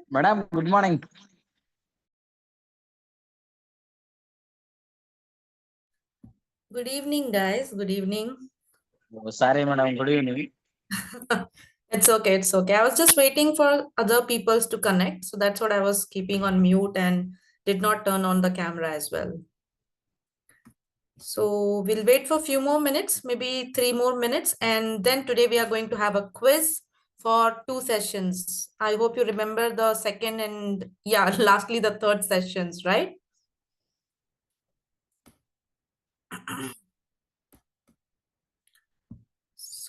Madam, good morning. Good evening, guys. Good evening. Oh, sorry, madam. Good evening. It's okay. It's okay. I was just waiting for other peoples to connect. So that's what I was keeping on mute and did not turn on the camera as well. So we'll wait for a few more minutes, maybe 3 more minutes. And then today we are going to have a quiz for 2 sessions. I hope you remember the second and yeah, lastly the third sessions, right?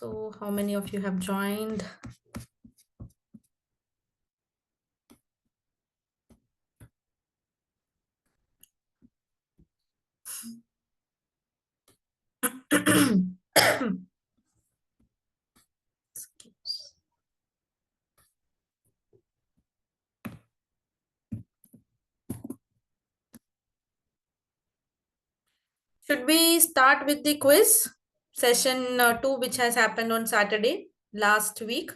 So how many of you have joined? Should we start with the quiz? Session 2, which has happened on Saturday last week.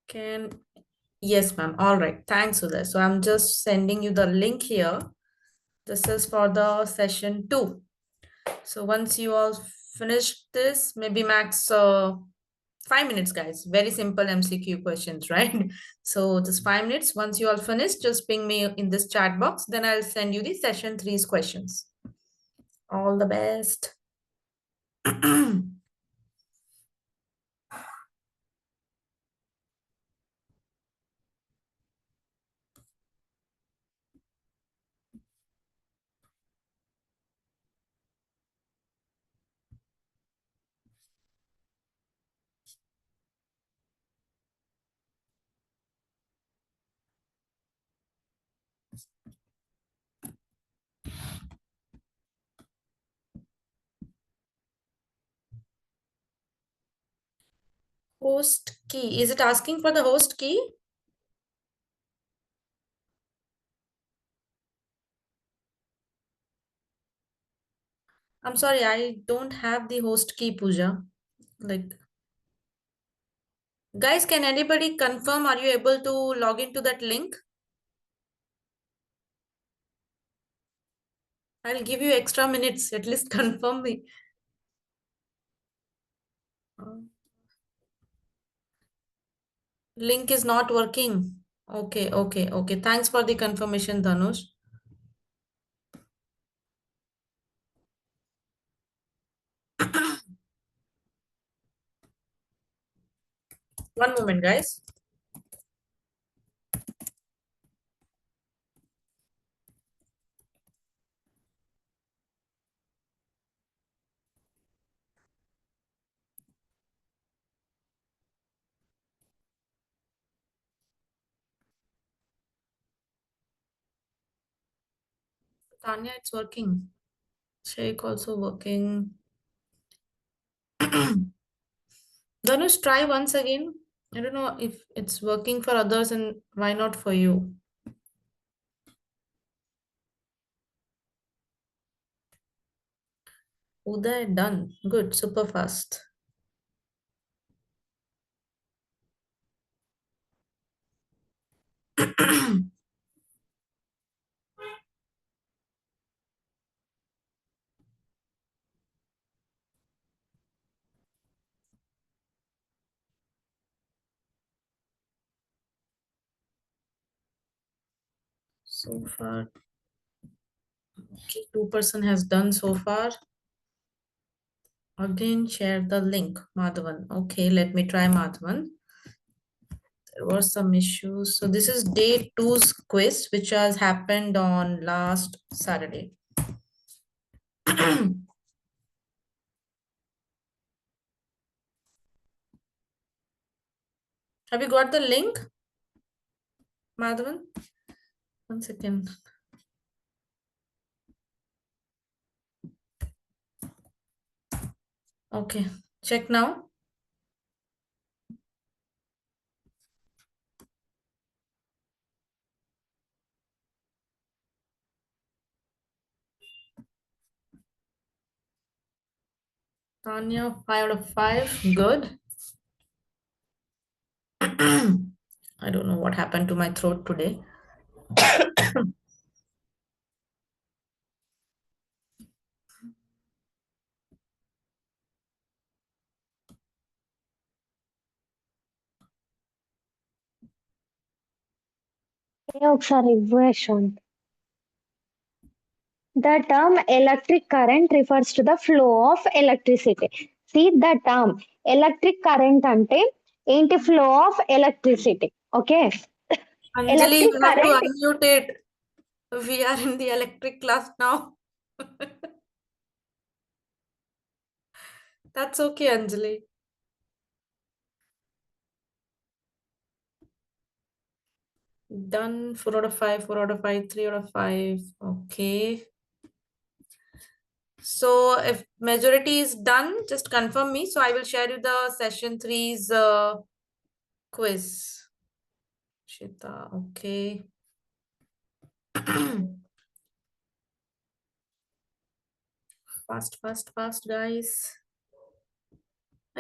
Can Yes, ma'am. All right. Thanks, Uday. So I'm just sending you the link here. This is for the session 2. So once you all finish this, maybe max 5 minutes, guys. Very simple MCQ questions, right? So just 5 minutes. Once you all finish, just ping me in this chat box. Then I'll send you the session 3's questions. All the best. Host key. Is it asking for the host key? I'm sorry, I don't have the host key, Pooja. Like, guys, can anybody confirm? Are you able to log into that link? I'll give you extra minutes. At least confirm me. Uh, Link is not working. Okay, okay, okay. Thanks for the confirmation, Dhanush. One moment, guys. Tanya, it's working. Sheikh also working. Dhanush, try once again. I don't know if it's working for others and why not for you. Uday, done. Good, super fast. So far, okay, 2% has done so far. Again, share the link, Madhavan. Okay, let me try Madhavan. There were some issues. So this is day 2's quiz, which has happened on last Saturday. Have you got the link, Madhavan? One second. Okay, check now. Tanya, 5 out of 5. Good. I don't know what happened to my throat today. ఒకసారి ఇవ్వు Yashwant. The term electric current refers to the flow of electricity. See, the term electric current అంటే ఏంటి? Flow of electricity. Okay. Anjali, Electric you have to current. unmute it. We are in the electric class now. That's okay, Anjali. Done. 4 out of 5, 4 out of 5, 3 out of 5. Okay. So if majority is done, just confirm me. So I will share you the session 3's quiz. Shita, okay. Fast, guys.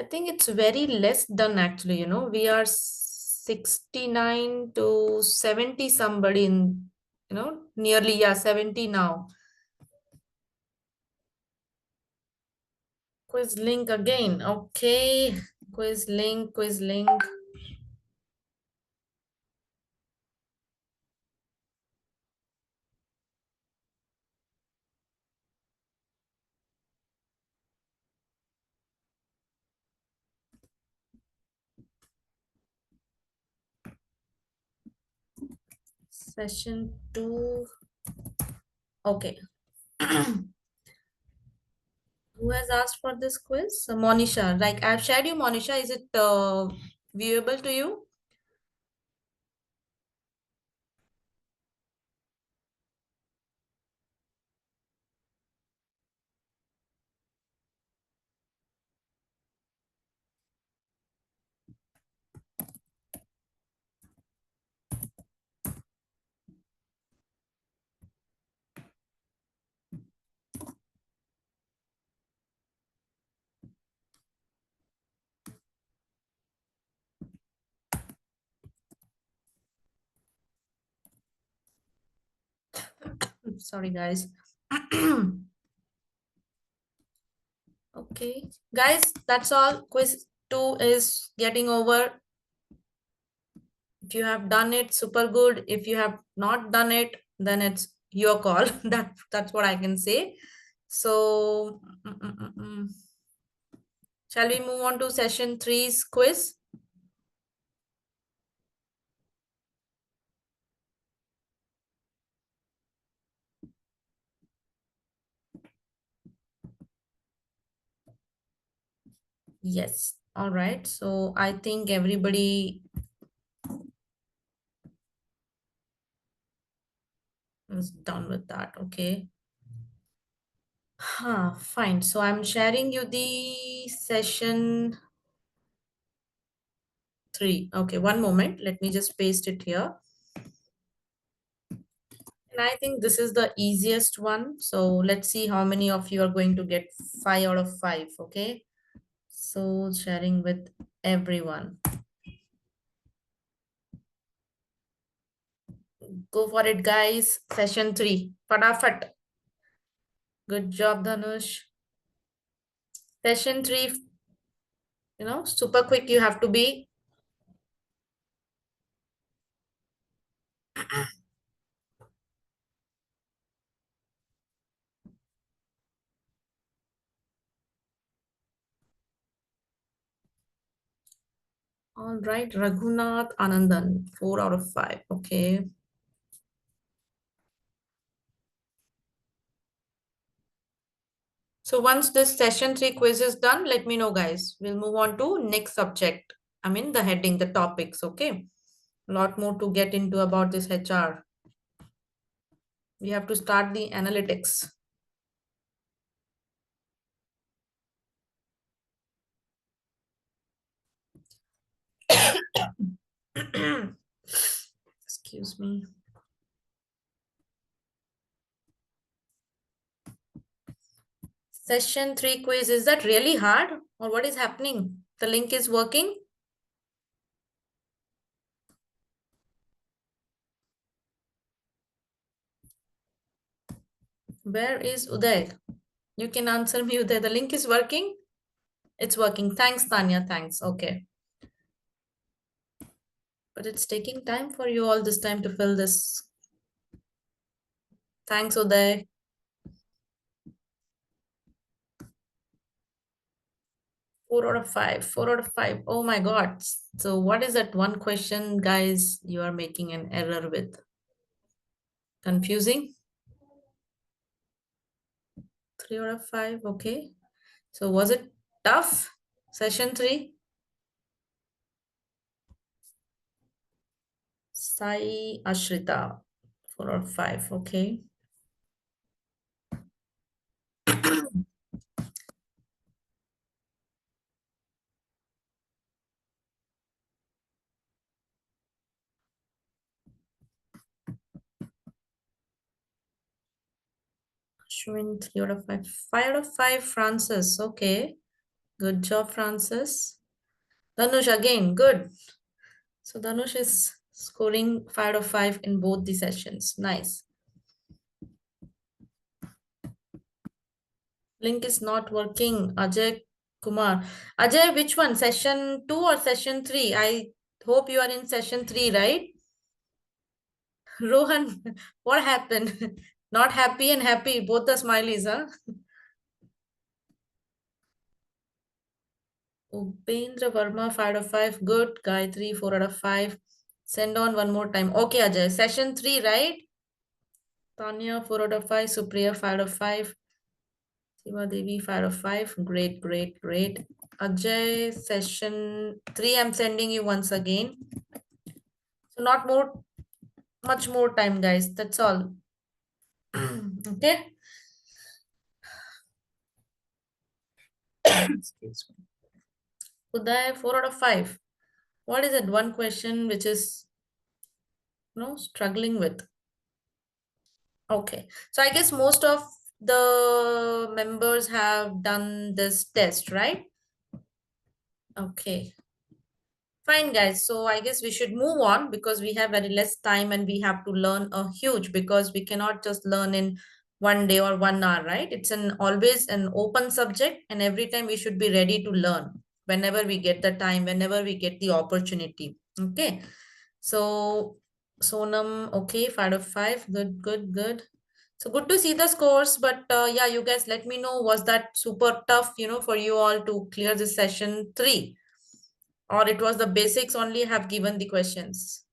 I think it's very less done actually, you know. We are 69 to 70 somebody in, you know, nearly, yeah, 70 now. Quiz link again. Okay. Quiz link. Session 2. Okay. Who has asked for this quiz? Monisha. Like I've shared you, Monisha. Is it viewable to you? Sorry, guys. Okay, guys, that's all. Quiz 2 is getting over. If you have done it, super good. If you have not done it, then it's your call. That's what I can say. So, shall we move on to session 3's quiz? Yes. All right. So I think everybody is done with that. Okay. Fine. So I'm sharing you the session 3. Okay, one moment. Let me just paste it here. And I think this is the easiest one. So let's see how many of you are going to get 5 out of 5. Okay. So sharing with everyone. Go for it, guys. Session 3. Padafat. Good job, Dhanush. Session 3, you know, super quick you have to be. All right, Raghunath Anandan, 4 out of 5. Okay. So once this session 3 quiz is done, let me know, guys. We'll move on to next subject. I mean the heading, the topics, okay? A lot more to get into about this HR. We have to start the analytics. Excuse me. Session 3 quiz, is that really hard or what is happening? The link is working? Where is Uday? You can answer me, Uday. The link is working? It's working. Thanks, Tanya. Thanks. Okay. But it's taking time for you all this time to fill this. Thanks, Uday. Four out of five. 4 out of 5. Oh my God. So what is that one question, guys, you are making an error with? Confusing? 3 out of 5. Okay. So was it tough? Session 3? Sai Ashrita. 4 out of 5. Okay. Showing 3 out of 5. 5 out of 5, Francis. Okay. Good job, Francis. Dhanush again. Good. So Dhanush is scoring 5 out of 5 in both the sessions. Nice. Link is not working. Ajay Kumar. Ajay, which one? Session 2 or session 3? I hope you are in session 3, right? Rohan, what happened? Not happy and happy. Both the smileys, huh? Upendra Verma, 5 out of 5. Good. Gayatri, 4 out of 5. Send on one more time. Okay, Ajay. Session 3, right? Tanya, 4 out of 5. Supriya, 5 out of 5. Siva Devi, 5 out of 5. Great, great, great. Ajay, session 3, I'm sending you once again. So not much more time, guys. That's all. Okay. Excuse me. Uday, 4 out of 5. What is that one question which is struggling with? Okay. So I guess most of the members have done this test, right? Okay. Fine, guys. So I guess we should move on because we have very less time and we have to learn a huge because we cannot just learn in 1 day or 1 hour, right? It's always an open subject and every time we should be ready to learn whenever we get the time, whenever we get the opportunity. Okay. So Sonam, okay, 5 out of 5. Good, good, good. So good to see the scores, but yeah, you guys let me know, was that super tough, for you all to clear this session 3? Or it was the basics only have given the questions?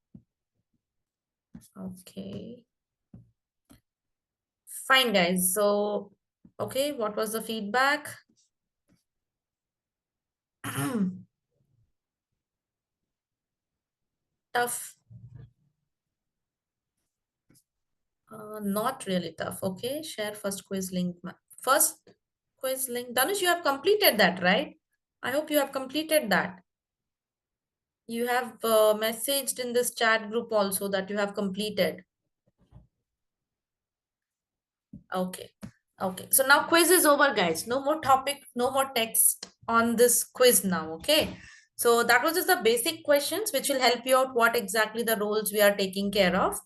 Okay. Fine, guys. So, okay, what was the feedback? Tough. Not really tough. Okay, share first quiz link. First quiz link. Dhanush, you have completed that, right? I hope you have completed that. You have messaged in this chat group also that you have completed. Okay. Okay. So now quiz is over, guys. No more topic, no more text on this quiz now. Okay. So that was just the basic questions which will help you out what exactly the roles we are taking care of.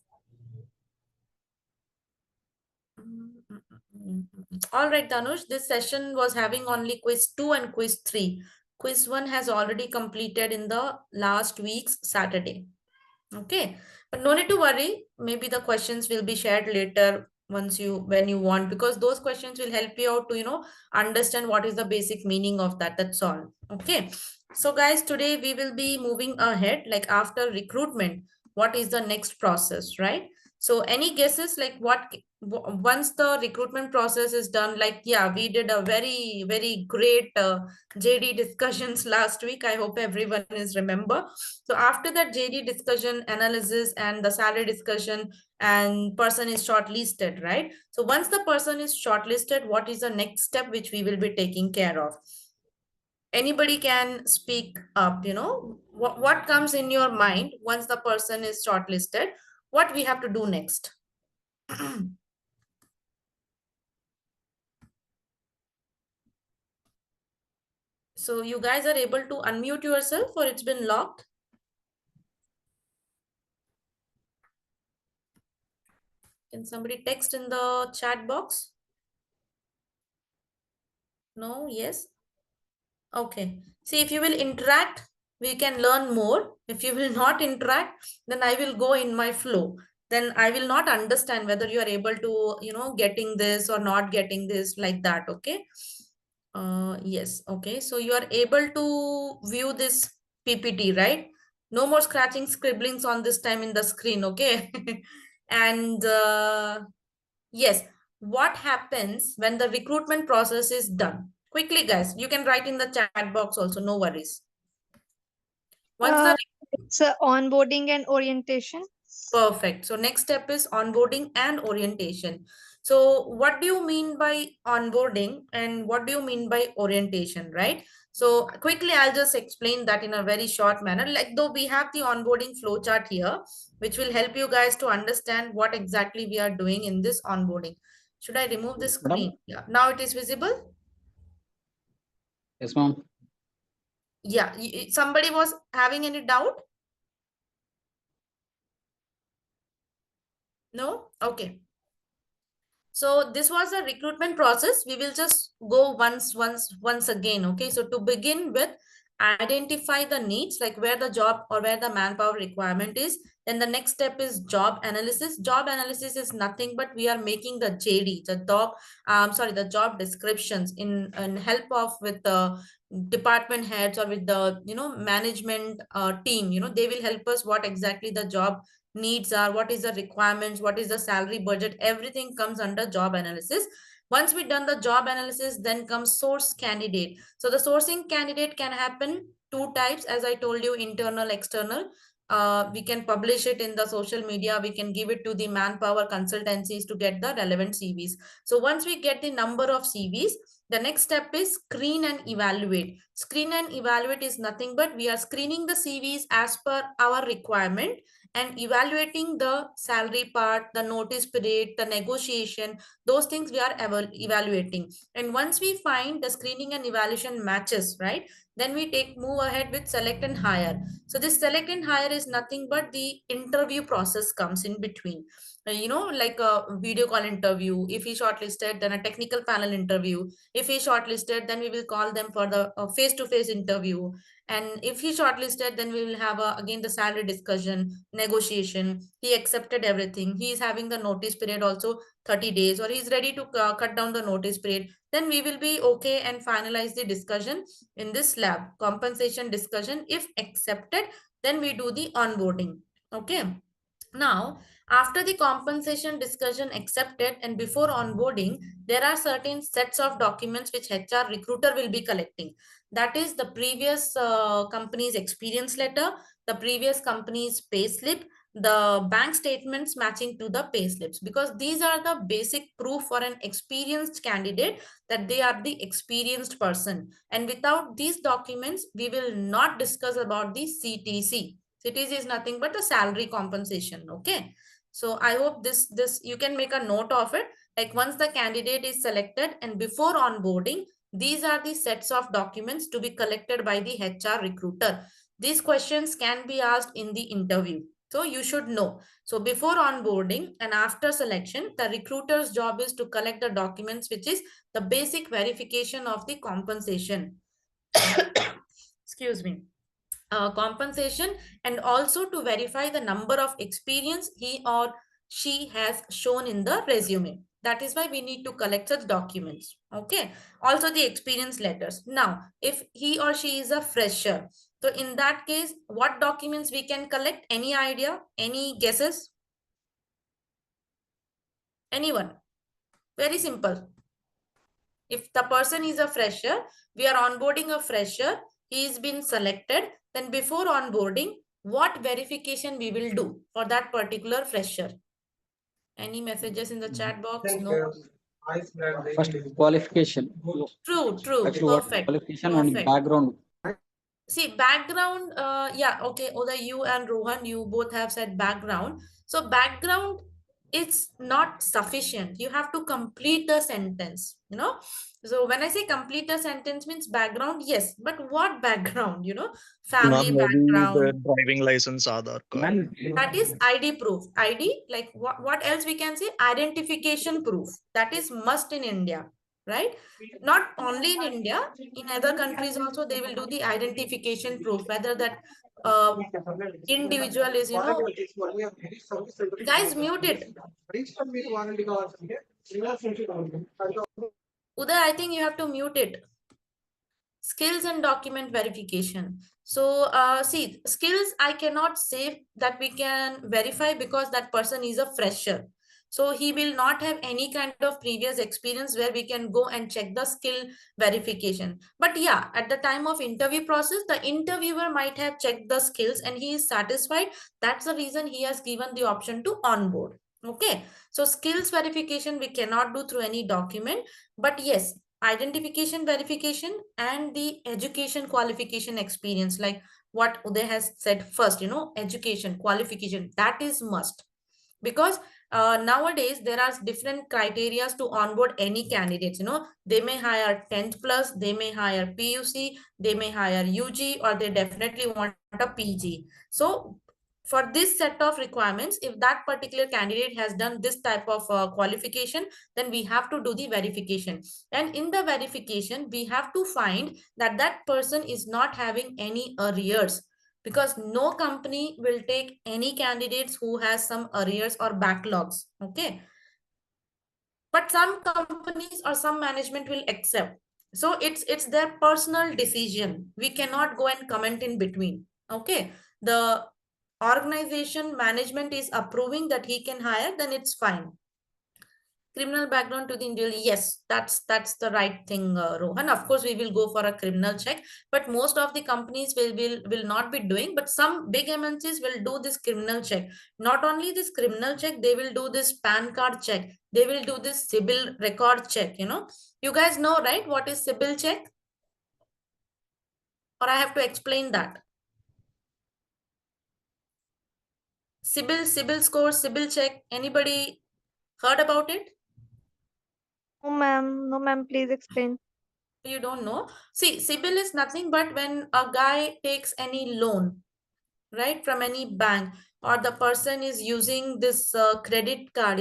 All right, Dhanush, this session was having only quiz 2 and quiz 3. Quiz 1 has already completed in the last week's Saturday. Okay, but no need to worry. Maybe the questions will be shared later when you want, because those questions will help you out to, understand what is the basic meaning of that. That's all. Okay. So guys, today we will be moving ahead, like after recruitment, what is the next process, right? So any guesses like once the recruitment process is done, like, yeah, we did a very, very great JD discussions last week. I hope everyone is remember. So after that JD discussion, analysis and the salary discussion, and person is shortlisted, right? So once the person is shortlisted, what is the next step which we will be taking care of? Anybody can speak up, what comes in your mind once the person is shortlisted, what we have to do next? So you guys are able to unmute yourself or it's been locked? Can somebody text in the chat box? No? Yes? Okay. See, if you will interact, we can learn more. If you will not interact, then I will go in my flow. Then I will not understand whether you are able to, getting this or not getting this, like that. Okay. Yes. Okay. So you are able to view this PPT, right? No more scratching, scribblings on this time in the screen. Okay. And yes, what happens when the recruitment process is done? Quickly, guys, you can write in the chat box also, no worries. Once the It's onboarding and orientation. Perfect. So next step is onboarding and orientation. So what do you mean by onboarding and what do you mean by orientation, right? So quickly, I'll just explain that in a very short manner. Like though we have the onboarding flow chart here, which will help you guys to understand what exactly we are doing in this onboarding. Should I remove this Madam? screen? Yeah. Now it is visible. Yes, ma'am. Yeah. Somebody was having any doubt? No? Okay. So this was a recruitment process. We will just go once again. Okay. So to begin with, identify the needs, like where the job or where the manpower requirement is. Then the next step is job analysis. Job analysis is nothing but we are making the JD, the job descriptions in help of with the department heads or with the management team. They will help us what exactly the job needs are, what is the requirements, what is the salary budget, everything comes under job analysis. Once we done the job analysis, then comes source candidate. So the sourcing candidate can happen two types, as I told you, internal, external. We can publish it in the social media, we can give it to the manpower consultancies to get the relevant CVs. So once we get the number of CVs, the next step is screen and evaluate. Screen and evaluate is nothing but we are screening the CVs as per our requirement and evaluating the salary part, the notice period, the negotiation, those things we are evaluating. And once we find the screening and evaluation matches, right, then we move ahead with select and hire. So this select and hire is nothing but the interview process comes in between. Like a video call interview. If he shortlisted, then a technical panel interview. If he shortlisted, then we will call them for the face-to-face interview. And if he shortlisted, then we will have again the salary discussion, negotiation. He accepted everything. He is having the notice period also 30 days, or he's ready to cut down the notice period. Then we will be okay and finalize the discussion in this lab. Compensation discussion. If accepted, then we do the onboarding. Okay. Now, after the compensation discussion accepted and before onboarding, there are certain sets of documents which HR recruiter will be collecting. That is the previous company's experience letter, the previous company's pay slip, the bank statements matching to the pay slips, because these are the basic proof for an experienced candidate that they are the experienced person. And without these documents, we will not discuss about the CTC. CTC is nothing but the salary compensation. Okay. So I hope this you can make a note of it. Like once the candidate is selected and before onboarding, these are the sets of documents to be collected by the HR recruiter. These questions can be asked in the interview. So you should know. So before onboarding and after selection, the recruiter's job is to collect the documents, which is the basic verification of the compensation. Excuse me. Compensation, and also to verify the number of experience he or she has shown in the resume. That is why we need to collect such documents. Okay. Also the experience letters. Now, if he or she is a fresher, so in that case, what documents we can collect? Any idea? Any guesses? Anyone? Very simple. If the person is a fresher, we are onboarding a fresher, he is been selected, then before onboarding, what verification we will do for that particular fresher? Any messages in the chat box? No. First qualification. True, true. Actually, what Perfect. qualification and Perfect. background? See, background, yeah, okay. Oda, you and Rohan, you both have said background. So background it's not sufficient. You have to complete the sentence, So when I say complete the sentence means background, yes, but what background, Ma'am, family maybe the background. driving license, Aadhaar card. That is ID proof. ID, like what else we can say? Identification proof. That is must in India, right? Not only in India, in other countries also they will do the identification proof, whether that individual is, guys, mute it. Uday, I think you have to mute it. Skills and document verification. So see, skills I cannot say that we can verify because that person is a fresher. So he will not have any kind of previous experience where we can go and check the skill verification. But yeah, at the time of interview process, the interviewer might have checked the skills and he is satisfied. That's the reason he has given the option to onboard. Okay, so skills verification we cannot do through any document, but yes, identification verification and the education qualification experience, like what Uday has said first, education qualification, that is must. Because nowadays there are different criteria to onboard any candidates. They may hire 10th plus, they may hire PUC, they may hire UG, or they definitely want a PG. So for this set of requirements, if that particular candidate has done this type of qualification, then we have to do the verification. And in the verification, we have to find that that person is not having any arrears, because no company will take any candidates who has some arrears or backlogs. Okay, but some companies or some management will accept. So it's their personal decision. We cannot go and comment in between. Okay, the organization management is approving that he can hire, then it's fine. Criminal background to the individual, yes, that's the right thing, Rohan. Of course, we will go for a criminal check, but most of the companies will not be doing. But some big MNCs will do this criminal check. Not only this criminal check, they will do this PAN card check. They will do this CIBIL record check. You guys know, right? What is CIBIL check? Or I have to explain that. CIBIL score, CIBIL check. Anybody heard about it? No, ma'am. No, ma'am. Please explain. You don't know? See, CIBIL is nothing but when a guy takes any loan, right, from any bank, or the person is using this credit card,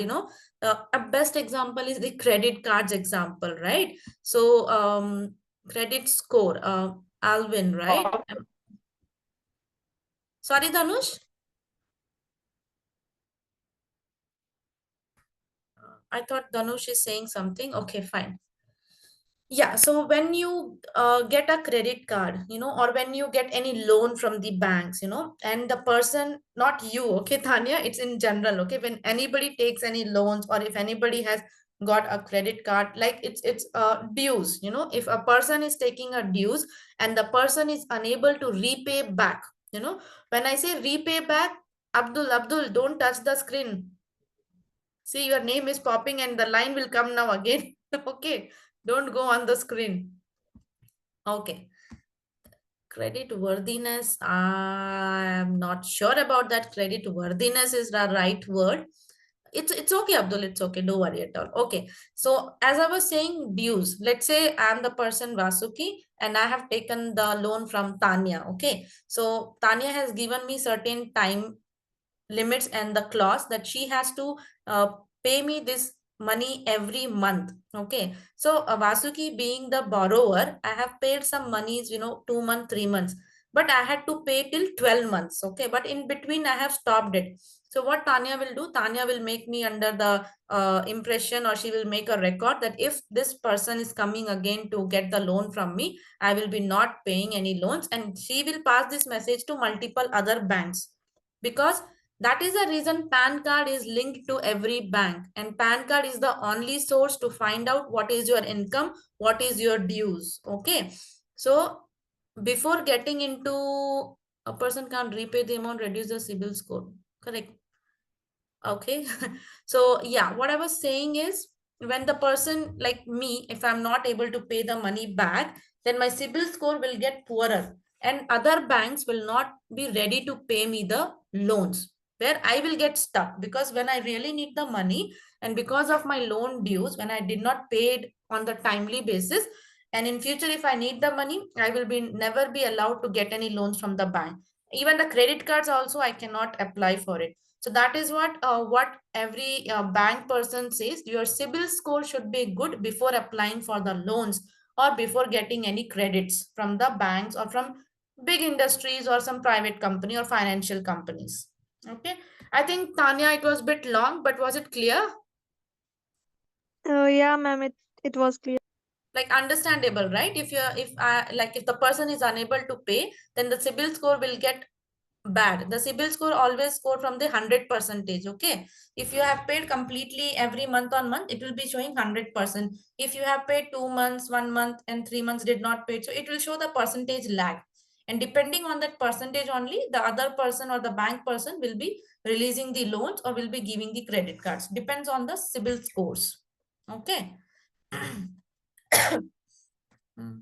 a best example is the credit cards example, right? So credit score, Alvin, right? Sorry, Dhanush? I thought Dhanush is saying something. Okay, fine. Yeah, so when you get a credit card, or when you get any loan from the banks, and the person, not you, okay, Tanya, it's in general, okay, when anybody takes any loans, or if anybody has got a credit card, like it's dues, if a person is taking a dues and the person is unable to repay back, when I say repay back, Abdul, don't touch the screen. See, your name is popping and the line will come now again. Okay, don't go on the screen. Okay. Credit worthiness, I'm not sure about that. Credit worthiness is the right word. It's okay, Abdul. It's okay. Don't worry at all. Okay. So as I was saying, dues. Let's say I'm the person Vasuki and I have taken the loan from Tanya. Okay. So Tanya has given me certain time limits and the clause that she has to pay me this money every month. Okay, so Vasuki being the borrower, I have paid some monies, 2 months, 3 months, but I had to pay till 12 months. Okay, but in between I have stopped it. So what Tanya will do, Tanya will make me under the impression, or she will make a record that if this person is coming again to get the loan from me, I will be not paying any loans, and she will pass this message to multiple other banks, because that is the reason PAN card is linked to every bank, and PAN card is the only source to find out what is your income, what is your dues. Okay, so before getting into a person can't repay the amount, reduce the CIBIL score. Correct. Okay, so yeah, what I was saying is, when the person like me, if I'm not able to pay the money back, then my CIBIL score will get poorer, and other banks will not be ready to pay me the loans. where I will get stuck, because when I really need the money and because of my loan dues, when I did not pay it on the timely basis, and in future if I need the money, I will be never be allowed to get any loans from the bank. Even the credit cards also I cannot apply for it. So that is what every bank person says, your CIBIL score should be good before applying for the loans or before getting any credits from the banks or from big industries or some private company or financial companies. Okay, I think Tanya, it was a bit long, but was it clear? Yeah, ma'am, it was clear. Like understandable, right? If the person is unable to pay, then the CIBIL score will get bad. The CIBIL score always score from the 100%. Okay, if you have paid completely every month on month, it will be showing 100%. If you have paid 2 months, 1 month, and 3 months did not pay, so it will show the percentage lag. And depending on that percentage only, the other person or the bank person will be releasing the loans or will be giving the credit cards. Depends on the CIBIL scores. Okay. Hmm.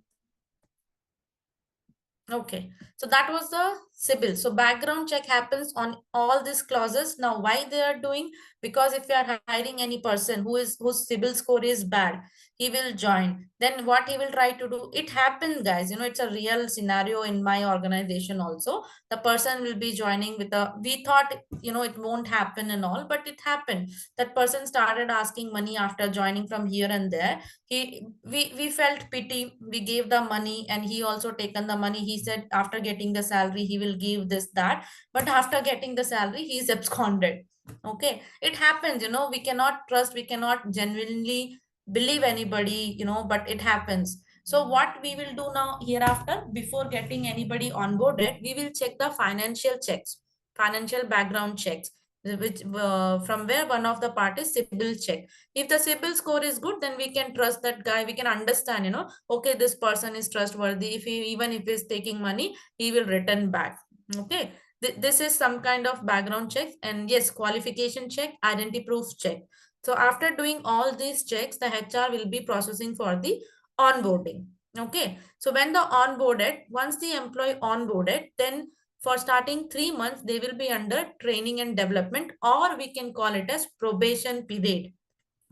Okay, so that was the CIBIL. So background check happens on all these clauses. Now, why they are doing? Because if you are hiring any person whose CIBIL score is bad, he will join. Then what he will try to do? It happens, guys. You know, it's a real scenario in my organization also. The person will be joining with a. We thought, you know, it won't happen and all, but it happened. That person started asking money after joining from here and there. We felt pity, we gave the money, and he also taken the money. He said after getting the salary he will give this that, but after getting the salary he is absconded. Okay, it happens, you know, we cannot trust, we cannot genuinely believe anybody, you know, but it happens. So what we will do now hereafter, before getting anybody onboarded, we will check the financial checks, financial background checks, which from where one of the part is CIBIL check. If the CIBIL score is good, then we can trust that guy, we can understand, you know, okay, this person is trustworthy. If he, even if he's taking money, he will return back. Okay, this is some kind of background check. And yes, qualification check, identity proof check. So after doing all these checks, the HR will be processing for the onboarding. Okay, so when the onboarded, once the employee onboarded, then for starting 3 months they will be under training and development, or we can call it as probation period.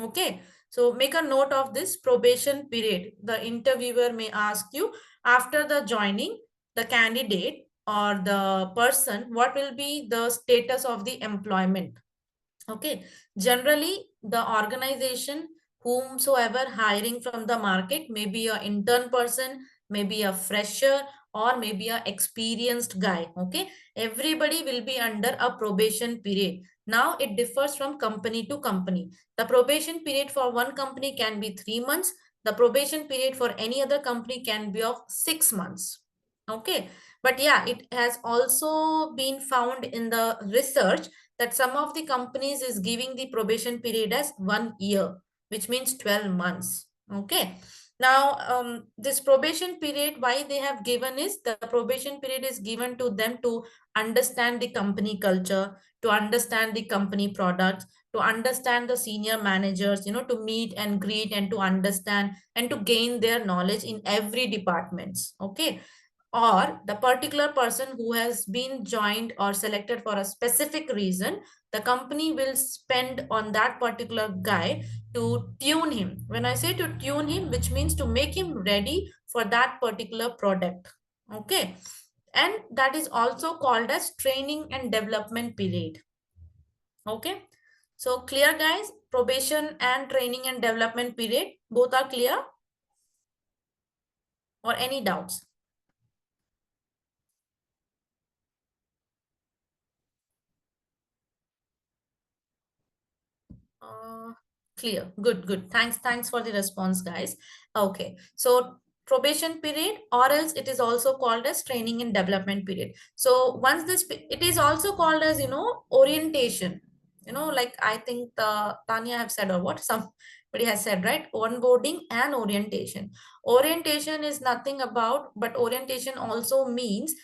Okay, so make a note of this probation period. The interviewer may ask you after the joining, the candidate or the person, what will be the status of the employment. Okay, generally the organization whomsoever hiring from the market, maybe a intern person, maybe a fresher, or maybe a experienced guy. Okay, everybody will be under a probation period. Now it differs from company to company. The probation period for one company can be 3 months. The probation period for any other company can be of 6 months. Okay, but yeah, it has also been found in the research that some of the companies is giving the probation period as 1 year, which means 12 months. Okay, now this probation period, why they have given is, the probation period is given to them to understand the company culture, to understand the company products, to understand the senior managers, you know, to meet and greet and to understand and to gain their knowledge in every departments. Okay, or the particular person who has been joined or selected for a specific reason, the company will spend on that particular guy to tune him. When I say to tune him, which means to make him ready for that particular product. Okay, and that is also called as training and development period. Okay, so clear, guys? Probation and training and development period, both are clear, or any doubts? Uh, Clear. Good. Thanks for the response, guys. Okay, so probation period, or else it is also called as training and development period. So once this, it is also called as, you know, orientation. You know, like I think Tanya have said, or what somebody has said, right? Onboarding and orientation. Orientation is nothing about, but orientation also means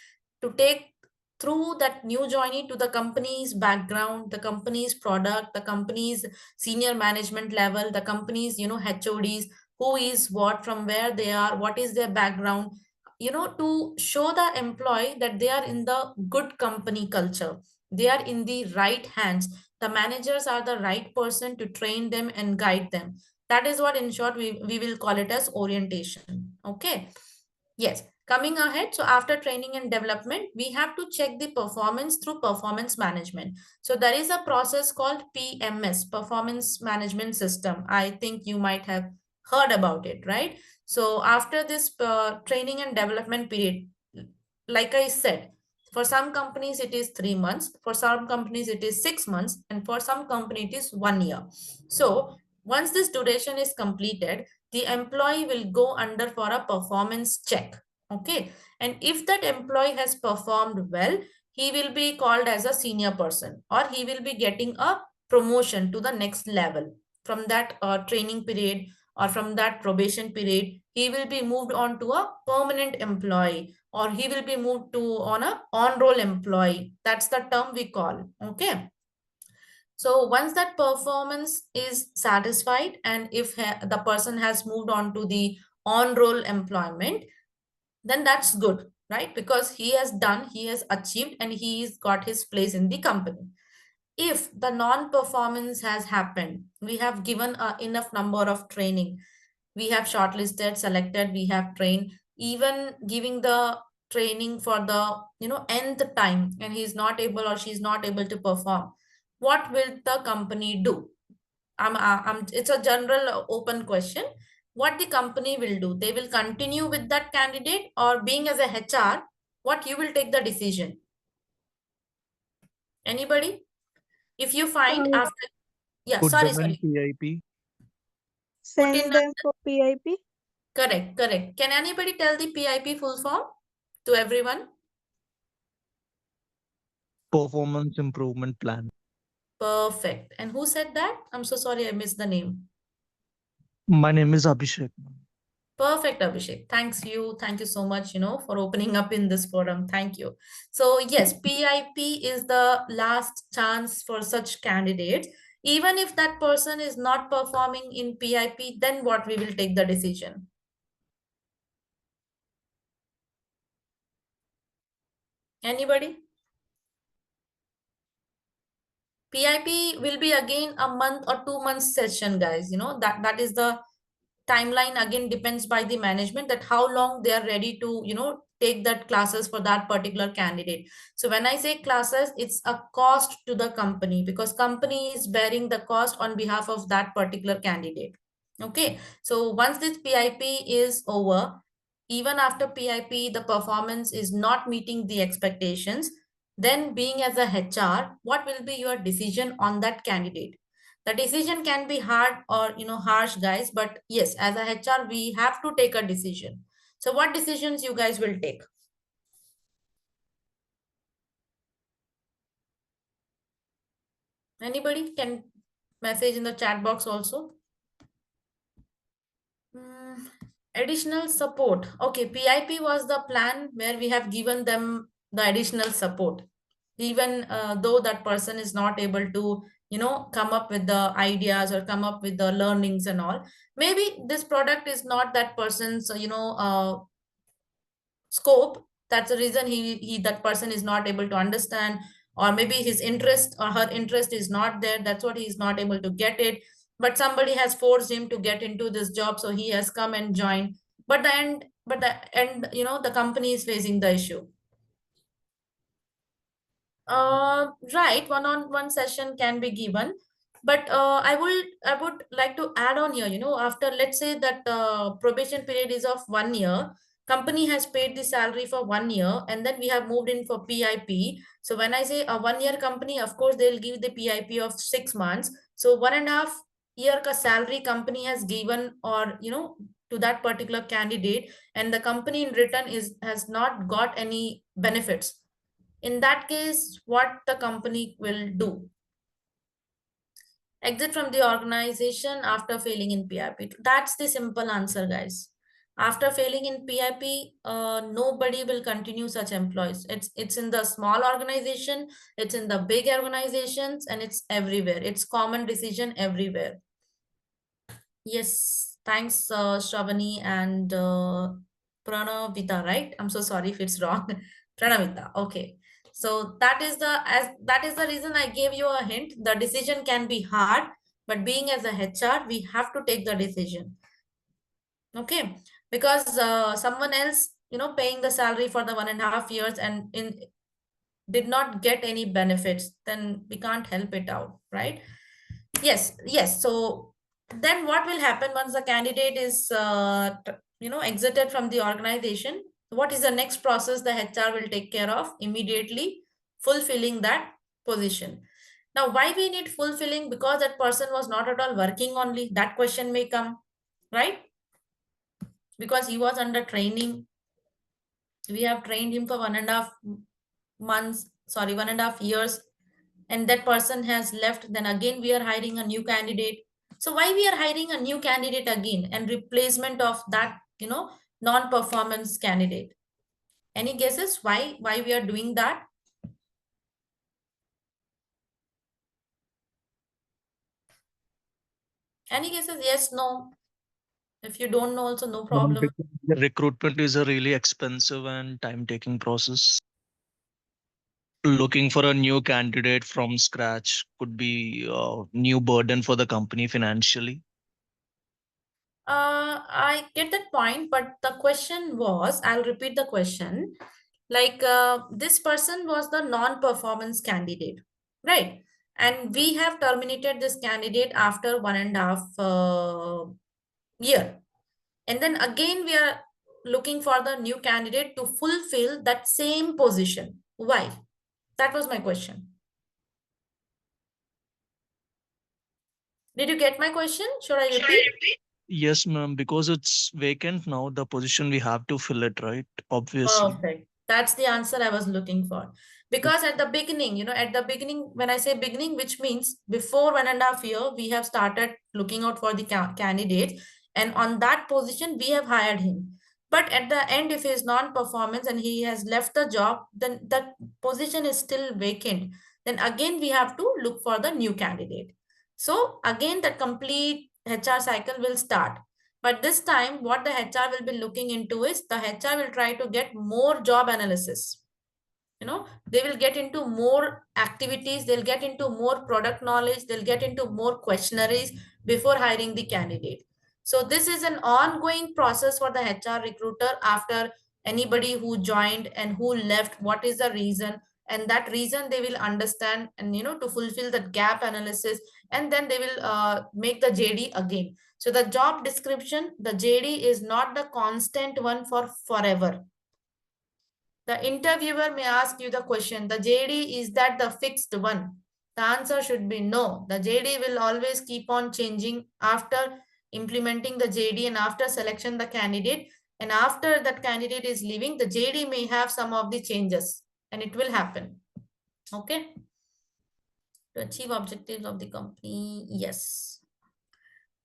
to take through that new joinee to the company's background, the company's product, the company's senior management level, the company's, you know, HODs, who is what, from where they are, what is their background, you know, to show the employee that they are in the good company culture. They are in the right hands. The managers are the right person to train them and guide them. That is what, in short, we will call it as orientation. Okay. Yes. Coming ahead, so after training and development, we have to check the performance through performance management. So there is a process called PMS, Performance Management System. I think you might have heard about it, right? So after this training and development period, like I said, for some companies it is 3 months, for some companies it is 6 months, and for some company it is 1 year. So once this duration is completed, the employee will go under for a performance check. Okay. And if that employee has performed well, he will be called as a senior person, or he will be getting a promotion to the next level. From that training period or from that probation period, he will be moved on to a permanent employee, or he will be moved to on a on-roll employee. That's the term we call. Okay. So once that performance is satisfied, and if the person has moved on to the on-roll employment, then that's good, right? Because he has done, he has achieved, and he's got his place in the company. If the non-performance has happened, we have given enough number of training, we have shortlisted, selected, we have trained, even giving the training for the nth time, and he's not able or she's not able to perform, what will the company do? It's a general open question. What the company will do, they will continue with that candidate, or being as a HR, what you will take the decision? Anybody? If you find after, yeah, Put sorry, them in PIP. put in Send them for PIP. correct. Can anybody tell the PIP full form to everyone? Performance improvement plan. Perfect. And who said that? I'm so sorry, I missed the name. My name is Abhishek. Perfect, Abhishek. Thank you so much, for opening up in this forum. Thank you. So yes, PIP is the last chance for such candidates. Even if that person is not performing in PIP, then what we will take the decision? Anybody? PIP will be again a month or 2 months session, guys. That is the timeline. Again, depends by the management that how long they are ready to take that classes for that particular candidate. So when I say classes, it's a cost to the company, because company is bearing the cost on behalf of that particular candidate. Okay. So once this PIP is over, even after PIP the performance is not meeting the expectations, then being as a HR, what will be your decision on that candidate? The decision can be hard or harsh, guys, but yes, as a HR we have to take a decision. So what decisions you guys will take? Anybody can message in the chat box also. Additional support. Okay, PIP was the plan where we have given them the additional support, even though that person is not able to come up with the ideas or come up with the learnings and all. Maybe this product is not that person's scope. That's the reason he that person is not able to understand, or maybe his interest or her interest is not there, that's what he is not able to get it. But somebody has forced him to get into this job, so he has come and joined. But the end the company is facing the issue. Right, one-on-one session can be given, but I would like to add on here. After, let's say that probation period is of 1 year, company has paid the salary for 1 year, and then we have moved in for PIP. So when I say a 1 year company, of course they'll give the PIP of 6 months. So 1.5 year ka salary company has given, or to that particular candidate, and the company in return has not got any benefits. In that case, what the company will do? Exit from the organization after failing in PIP. That's the simple answer, guys. After failing in PIP, nobody will continue such employees. It's in the small organization, it's in the big organizations, and it's everywhere. It's common decision everywhere. Yes, thanks, Shravani and Pranavita, right? I'm so sorry if it's wrong. Pranavita, okay. So that is the reason I gave you a hint. The decision can be hard, but being as a HR, we have to take the decision. Okay, because someone else, paying the salary for the 1.5 years and did not get any benefits, then we can't help it out, right? Yes. So then what will happen once the candidate is, exited from the organization? What is the next process the HR will take care of immediately? Fulfilling that position. Now, why we need fulfilling? Because that person was not at all working only. That question may come, right? Because he was under training. We have trained him for 1.5 years, and that person has left. Then again, we are hiring a new candidate. So why we are hiring a new candidate again and replacement of that, non-performance candidate? Any guesses why we are doing that? Any guesses? Yes, no. If you don't know, also no problem. Because the recruitment is a really expensive and time-taking process. Looking for a new candidate from scratch could be a new burden for the company financially. I get that point, but the question was, I'll repeat the question. Like, this person was the non-performance candidate, right? And we have terminated this candidate after 1.5 year. And then again, we are looking for the new candidate to fulfill that same position. Why? That was my question. Did you get my question? Should I repeat? Yes, ma'am, because it's vacant now, the position we have to fill it, right? Obviously. Perfect. That's the answer I was looking for. Because at the beginning, when I say beginning, which means before 1.5 year, we have started looking out for the candidates, and on that position, we have hired him. But at the end, if he is non-performance and he has left the job, then that position is still vacant. Then again, we have to look for the new candidate. So again, the complete HR cycle will start. But this time, what the HR will be looking into is the HR will try to get more job analysis. They will get into more activities, they'll get into more product knowledge, they'll get into more questionnaires before hiring the candidate. So this is an ongoing process for the HR recruiter after anybody who joined and who left, what is the reason, and that reason they will understand and to fulfill that gap analysis, and then they will make the JD again. So the job description, the JD is not the constant one for forever. The interviewer may ask you the question, the JD, is that the fixed one? The answer should be no. The JD will always keep on changing after implementing the JD and after selection the candidate. And after that candidate is leaving, the JD may have some of the changes, and it will happen. Okay. To achieve objectives of the company, yes.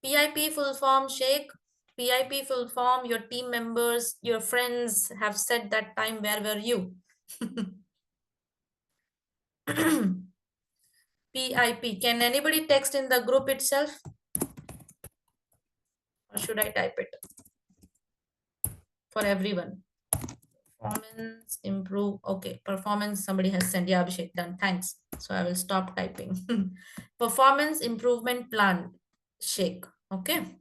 PIP full form, Sheikh. PIP full form, your team members, your friends have said that time, where were you? PIP. Can anybody text in the group itself? Or should I type it for everyone? Performance improve. Okay, performance somebody has sent. Yeah, Abhishek, done. Thanks. So I will stop typing. Performance improvement plan, Sheikh. Okay.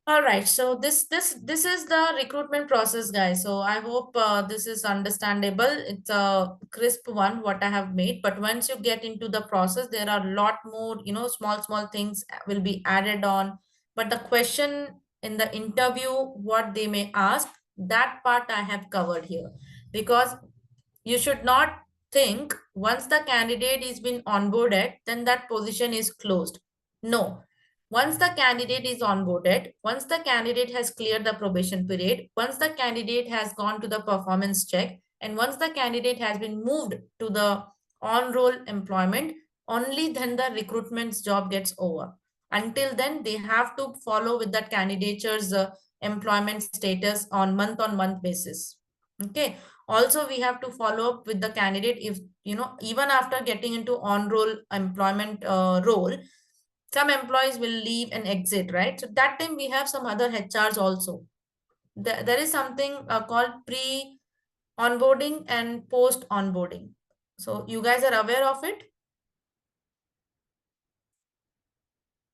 All right, so this is the recruitment process, guys. So I hope this is understandable. It's a crisp one what I have made, but once you get into the process, there are a lot more, small things will be added on. But the question in the interview, what they may ask, that part I have covered here, because you should not think once the candidate is been onboarded, then that position is closed. No. Once the candidate is onboarded, once the candidate has cleared the probation period, once the candidate has gone to the performance check, and once the candidate has been moved to the on-roll employment, only then the recruitment's job gets over. Until then, they have to follow with that candidature's employment status on month-on-month basis. Okay. Also, we have to follow up with the candidate if, even after getting into on-roll employment role, some employees will leave and exit, right? So that time we have some other HRs also. There is something called onboarding and post onboarding. So you guys are aware of it?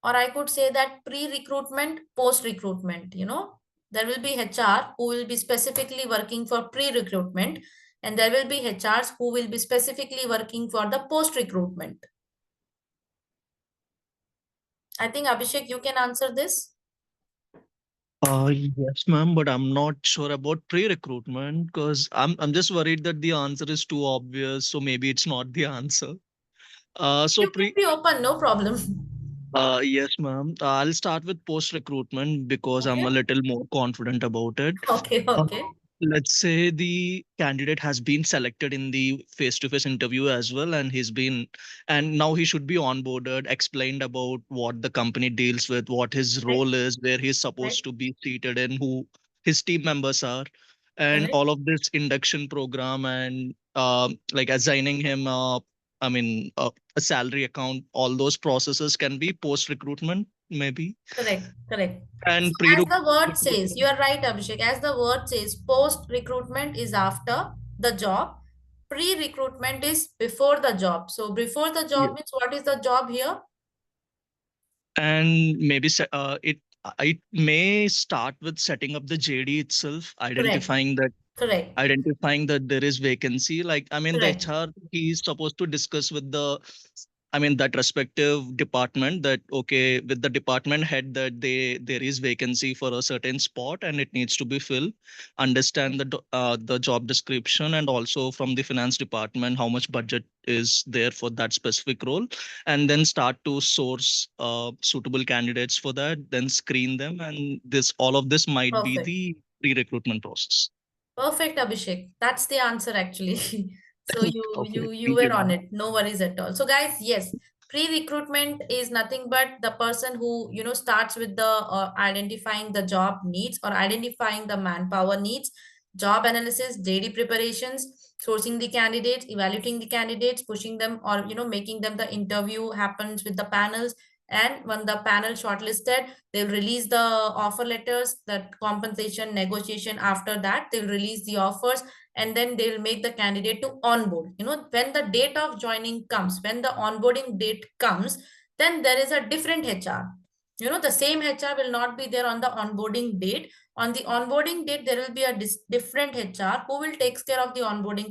Or I could say that pre-recruitment, post-recruitment, there will be HR who will be specifically working for pre-recruitment, and there will be HRs who will be specifically working for the post-recruitment. I think Abhishek, you can answer this. Yes, ma'am, but I'm not sure about pre-recruitment because I'm just worried that the answer is too obvious, so maybe it's not the answer. So You can be open, no problem. yes, ma'am. I'll start with post-recruitment because I'm Okay. a little more confident about it. Okay, Uh, okay. let's say the candidate has been selected in the face-to-face interview as well, and and now he should be onboarded, explained about what the company deals with, what his Right, role is, where he's right, supposed to be seated, and who his team members are, and correct, all of this induction program and like assigning him a salary account. All those processes can be post-recruitment, maybe, correct, correct. So and as the word pre-recruitment. says, you are right, Abhishek. As the word says, post-recruitment is after the job. Pre-recruitment is before the job. So before the job means what is the job here? And maybe it may start with setting up the JD itself, Correct, correct, identifying that there is vacancy. Like, I mean, the correct. HR, he's supposed to discuss with that respective department, that okay, with the department head, that there is vacancy for a certain spot and it needs to be filled. Understand the job description, and also from the finance department how much budget is there for that specific role, and then start to source suitable candidates for that, then screen them, and this all of this might be Perfect. the pre-recruitment process. Perfect, Abhishek. That's the answer actually. So you Okay, you you thank you, were on ma'am. it. No worries at all. So guys, yes, pre-recruitment is nothing but the person who starts with the identifying the job needs or identifying the manpower needs, job analysis, JD preparations, sourcing the candidates, evaluating the candidates, pushing them, or making them. The interview happens with the panels, and when the panel shortlisted, they'll release the offer letters, the compensation negotiation. After that, they'll release the offers, and then they'll make the candidate to onboard. When the date of joining comes, when the onboarding date comes, then there is a different HR. The same HR will not be there on the onboarding date. On the onboarding date, there will be a different HR who will take care of the onboarding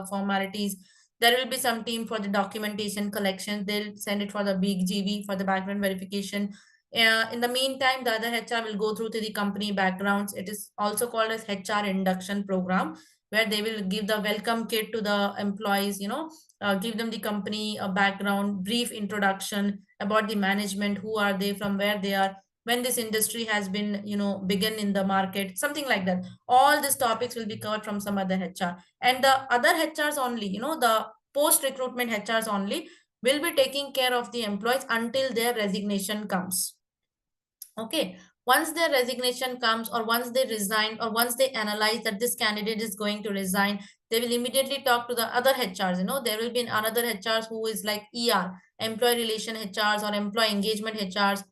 formalities. There will be some team for the documentation collection. They'll send it for the big GV for the background verification. In the meantime, the other HR will go through to the company backgrounds. It is also called as HR induction program, where they will give the welcome kit to the employees, give them the company a background, brief introduction about the management, who are they, from where they are, when this industry has been, begin in the market, something like that. All these topics will be covered from some other HR. And the other HRs only, the post recruitment HRs only will be taking care of the employees until their resignation comes. Okay, once their resignation comes, or once they resign, or once they analyze that this candidate is going to resign, they will immediately talk to the other HRs. There will be another HRs who is like employee relation HRs, or employee engagement HRs,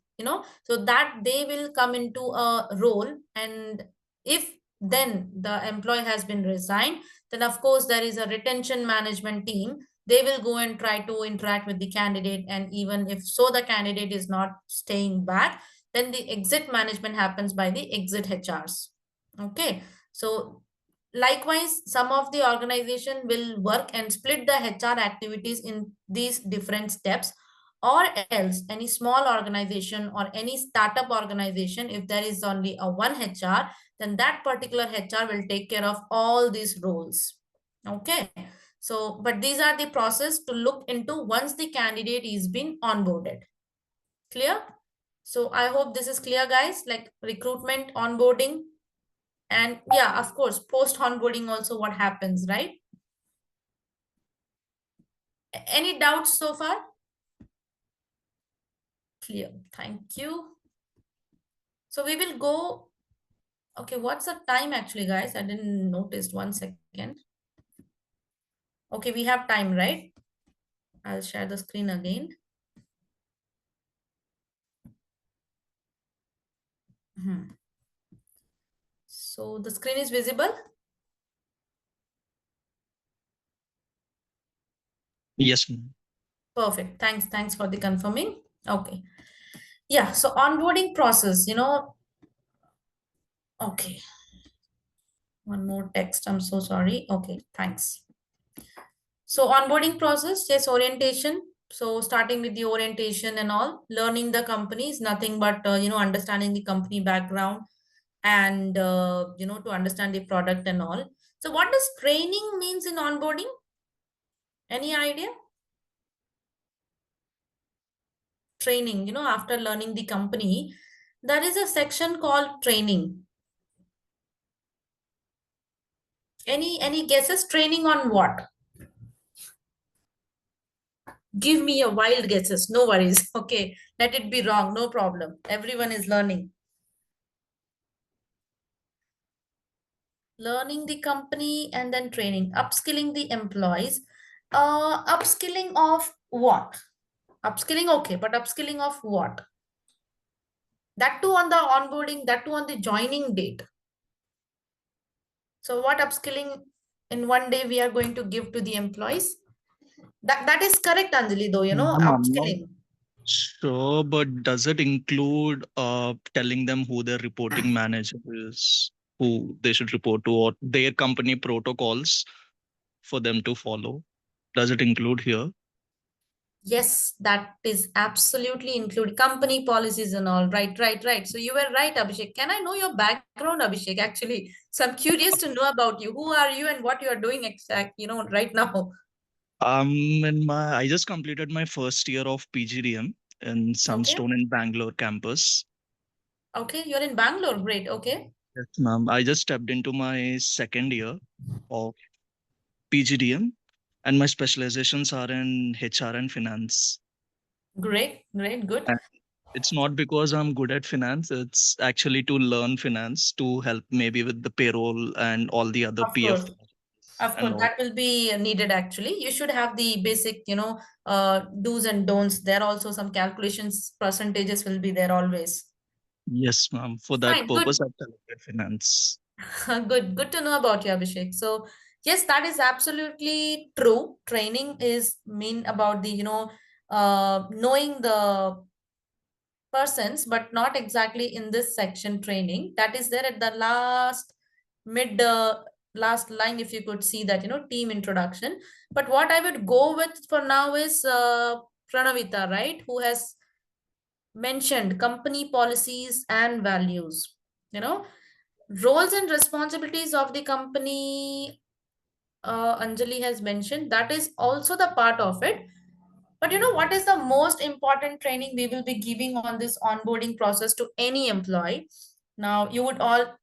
so that they will come into a role. And if then the employee has been resigned, then of course there is a retention management team. They will go and try to interact with the candidate, and even if so the candidate is not staying back, then the exit management happens by the exit HRs. Okay, so likewise, some of the organization will work and split the HR activities in these different steps, or else any small organization or any startup organization, if there is only a one HR, then that particular HR will take care of all these roles. Okay, so but these are the process to look into once the candidate is been onboarded. Clear? So I hope this is clear, guys, like recruitment, onboarding, and yeah, of course, post onboarding also what happens, right? Any doubts so far? Clear. Thank you. So we will go. Okay, what's the time actually, guys? I didn't notice. 1 second. Okay, we have time, right? I'll share the screen again. So the screen is visible. Yes, ma'am. Perfect. Thanks for the confirming. Okay. Yeah, so onboarding process, okay. One more text. I'm so sorry. Okay, thanks. So onboarding process, yes, orientation. So starting with the orientation and all, learning the company is nothing but understanding the company background and to understand the product and all. So what does training means in onboarding? Any idea? Training, after learning the company, there is a section called training. Any guesses? Training on what? Give me a wild guesses. No worries. Okay, let it be wrong. No problem. Everyone is learning. Learning the company and then training, upskilling the employees. Upskilling of what? Upskilling, okay, but upskilling of what? That too on the onboarding, that too on the joining date. So what upskilling in one day we are going to give to the employees? That is correct, Anjali, though, Ma'am, I'm not upskilling. Sure, but does it include telling them who their reporting manager is, who they should report to, or their company protocols for them to follow? Does it include here? Yes, that is absolutely include company policies and all. Right. So you were right, Abhishek. Can I know your background, Abhishek, actually? So I'm curious to know about you. Who are you and what you are doing right now? I just completed my first year of PGDM in Okay. Sunstone in Bangalore campus. Okay, you're in Bangalore. Great. Okay. Yes, ma'am. I just stepped into my second year of PGDM, and my specializations are in HR and finance. Great. Good. And it's not because I'm good at finance, it's actually to learn finance to help maybe with the payroll and all the other Of PF course. Of and course, all. that will be needed actually. You should have the basic, do's and don'ts. There also some calculations, percentages will be there always. Yes, ma'am. For that Fine, good. purpose, I've selected finance. Good to know about you, Abhishek. So yes, that is absolutely true. Training is mean about the, knowing the persons, but not exactly in this section training. That is there at the mid, last line, if you could see that, team introduction. But what I would go with for now is Pranavita, right? Who has mentioned company policies and values, roles and responsibilities of the company. Anjali has mentioned that is also the part of it. But what is the most important training we will be giving on this onboarding process to any employee? Now, you would all,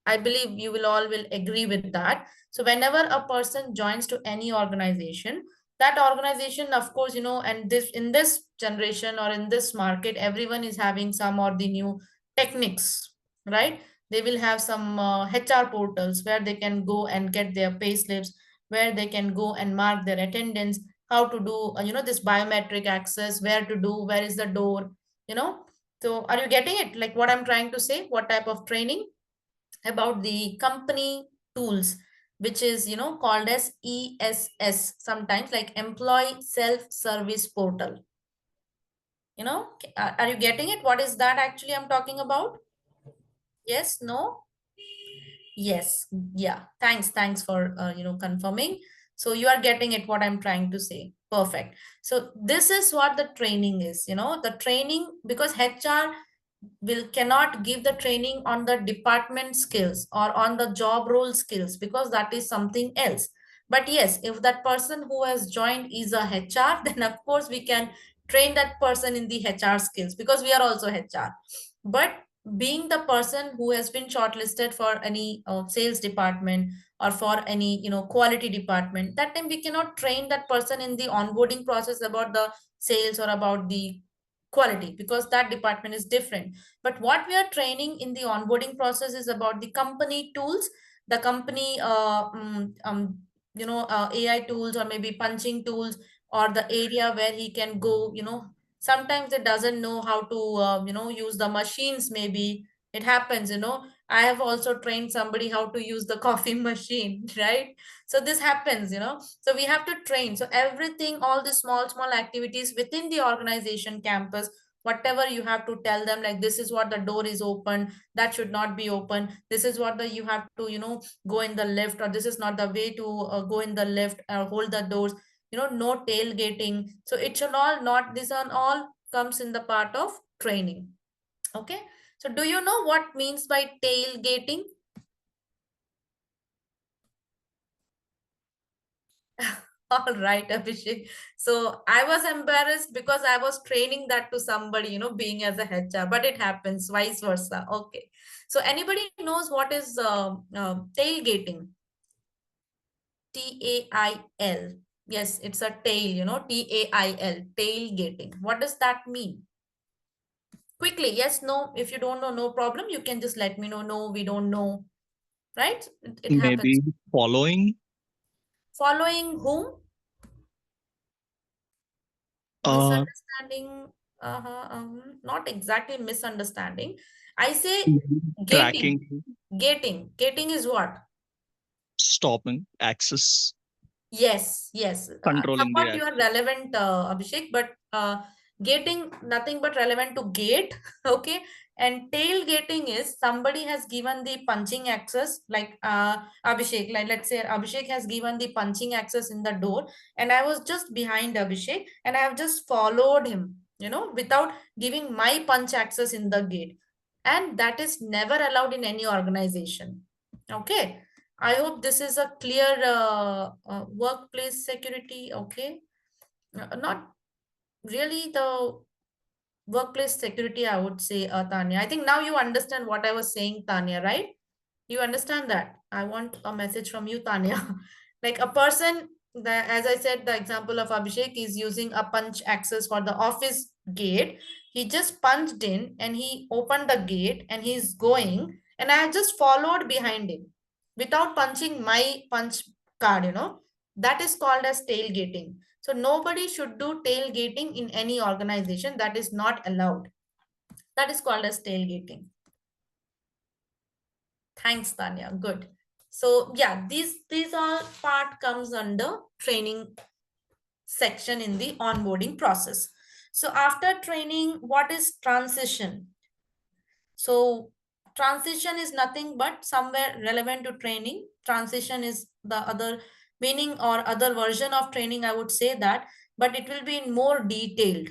I believe you will all will agree with that. So whenever a person joins to any organization, that organization, of course, and this in this generation or in this market, everyone is having some or the new techniques, right? They will have some HR portals where they can go and get their pay slips, where they can go and mark their attendance, how to do, this biometric access, where to do, where is the door, you know. So are you getting it? Like what I'm trying to say, what type of training? About the company tools, which is called as ESS, sometimes like employee self-service portal. Are you getting it? What is that actually I'm talking about? Yes, no? Yes, yeah. Thanks for confirming. So you are getting it what I'm trying to say. Perfect. So this is what the training is, the training, because HR will cannot give the training on the department skills or on the job role skills, because that is something else. But yes, if that person who has joined is a HR, then of course we can train that person in the HR skills, because we are also HR. But being the person who has been shortlisted for any sales department or for any quality department, that time we cannot train that person in the onboarding process about the sales or about the quality, because that department is different. But what we are training in the onboarding process is about the company tools, the company AI tools, or maybe punching tools, or the area where he can go. Sometimes it doesn't know how to use the machines, maybe it happens. I have also trained somebody how to use the coffee machine, right? So this happens, so we have to train. So everything, all the small activities within the organization campus, whatever you have to tell them, like this is what the door is open, that should not be open, this is what the you have to go in the lift, or this is not the way to go in the lift or hold the doors, no tailgating. So it should all not, this on all comes in the part of training. Okay, so do you know what means by tailgating? All right, Abhishek. So I was embarrassed because I was training that to somebody, being as a HR, but it happens vice versa. Okay. So anybody knows what is tailgating? T-A-I-L. Yes, it's a tail, T-A-I-L, tailgating. What does that mean? Quickly, yes, no. If you don't know, no problem. You can just let me know. No, we don't know. Right? It happens. Maybe following. Following whom? Misunderstanding. Not exactly misunderstanding. I say gating. Tracking, Gating is what? stopping, access, Yes. controlling the Somewhat you access. are relevant, Abhishek, but gating, nothing but relevant to gate. Okay. And tailgating is somebody has given the punching access, like Abhishek, like let's say Abhishek has given the punching access in the door, and I was just behind Abhishek and I have just followed him, without giving my punch access in the gate. And that is never allowed in any organization. Okay. I hope this is a clear workplace security. Okay. Not really the workplace security, I would say, Tanya. I think now you understand what I was saying, Tanya, right? You understand that? I want a message from you, Tanya. Like a person, as I said, the example of Abhishek is using a punch access for the office gate. He just punched in and he opened the gate and he's going, and I just followed behind him without punching my punch card. That is called as tailgating. So nobody should do tailgating in any organization. That is not allowed. That is called as tailgating. Thanks, Tanya. Good. So yeah, these all part comes under training section in the onboarding process. So after training, what is transition? So transition is nothing but somewhere relevant to training. Transition is the other meaning or other version of training, I would say that, but it will be in more detailed.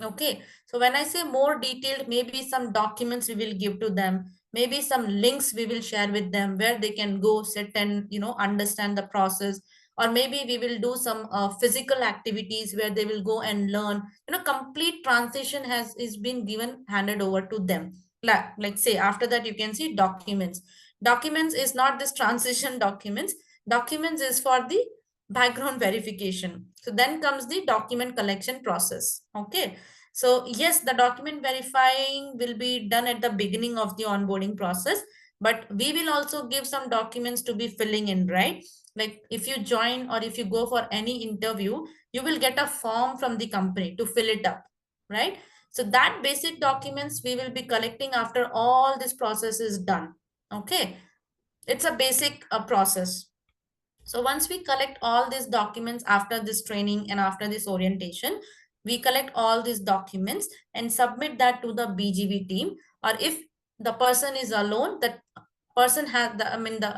Okay. So when I say more detailed, maybe some documents we will give to them, maybe some links we will share with them where they can go sit and, understand the process, or maybe we will do some physical activities where they will go and learn, complete transition is been given, handed over to them. Like say after that you can see documents is not this transition documents is for the background verification. So then comes the document collection process. Okay, so yes, the document verifying will be done at the beginning of the onboarding process, but we will also give some documents to be filling in, right? Like if you join or if you go for any interview, you will get a form from the company to fill it up, right? So that basic documents we will be collecting after all this process is done. Okay, it's a basic process. So once we collect all these documents after this training and after this orientation, we collect all these documents and submit that to the BGV team. Or if the person is alone, that person has the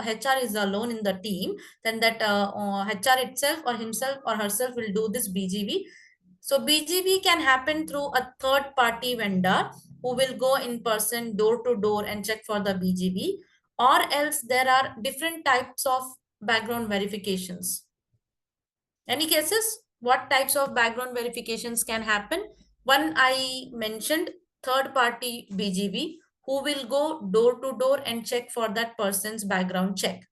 HR is alone in the team, then that HR itself or himself or herself will do this BGV. So BGV can happen through a third party vendor who will go in person door to door and check for the BGV, or else there are different types of background verifications. Any guesses? What types of background verifications can happen? One I mentioned, third party BGV, who will go door to door and check for that person's background check.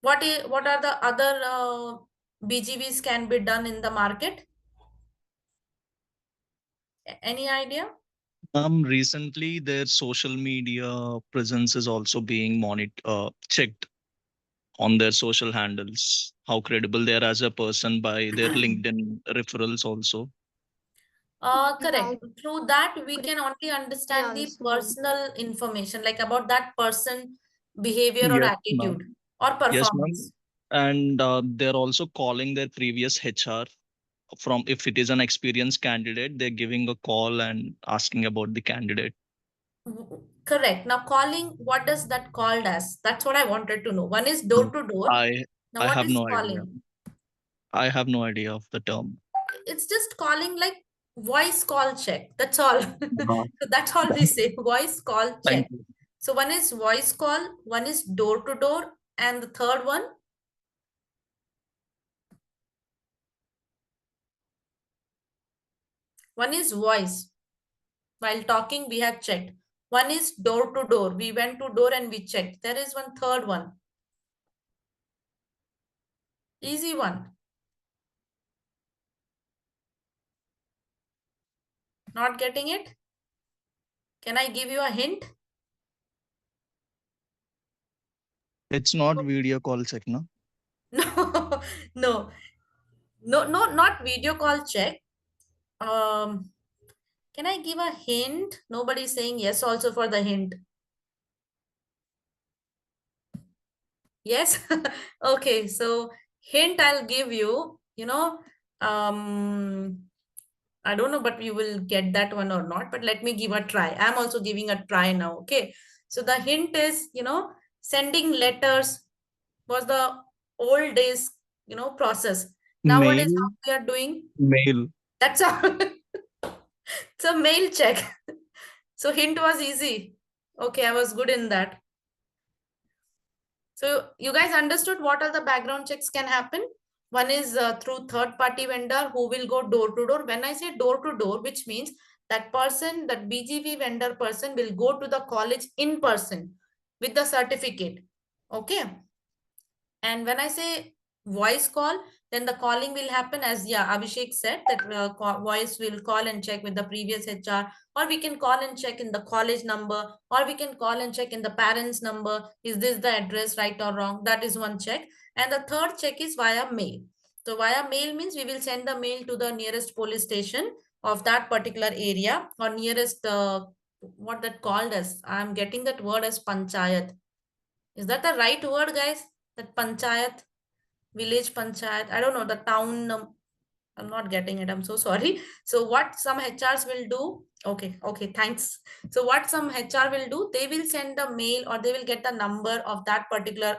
What are the other BGVs can be done in the market? Any idea? Recently their social media presence is also being checked on their social handles, how credible they are as a person by their LinkedIn referrals also. Correct. Through that, we can only understand the so- personal information, like about that person behavior or Yes, attitude ma'am. or Yes, performance. ma'am. And they're also calling their previous HR from, if it is an experienced candidate, they're giving a call and asking about the candidate. Correct. Now calling, what does that called as? That's what I wanted to know. One is door to door. I Now I what have is no idea. calling? I have no idea of the term. It's just calling like voice call check. That's all. Uh, So that's all we say, voice call check. Thank you. So one is voice call, one is door to door, and the third one is voice. While talking, we have checked. One is door to door. We went to door and we checked. There is one third one. Easy one. Not getting it? Can I give you a hint? It's not video call check, no? No, no, not video call check. Can I give a hint? Nobody's saying yes also for the hint. Yes. Okay, so hint I'll give you, I don't know, but you will get that one or not, but let me give a try. I'm also giving a try now. Okay. So the hint is, sending letters was the old days, process. Nowadays, Mail, how we are doing? mail. That's all. It's a mail check. So hint was easy. Okay, I was good in that. So you guys understood what are the background checks can happen? One is through third party vendor who will go door to door. When I say door to door, which means that person, that BGV vendor person will go to the college in person with the certificate. Okay. And when I say voice call, then the calling will happen as, yeah, Abhishek said that voice will call and check with the previous HR, or we can call and check in the college number, or we can call and check in the parents number. Is this the address right or wrong? That is one check. And the third check is via mail. So via mail means we will send the mail to the nearest police station of that particular area, or nearest, what that called as, I'm getting that word as panchayat. Is that the right word, guys? That panchayat, village panchayat, I don't know, the town, I'm not getting it, I'm so sorry. So what some HRs will do, okay, thanks. So what some HR will do, they will send the mail, or they will get the number of that particular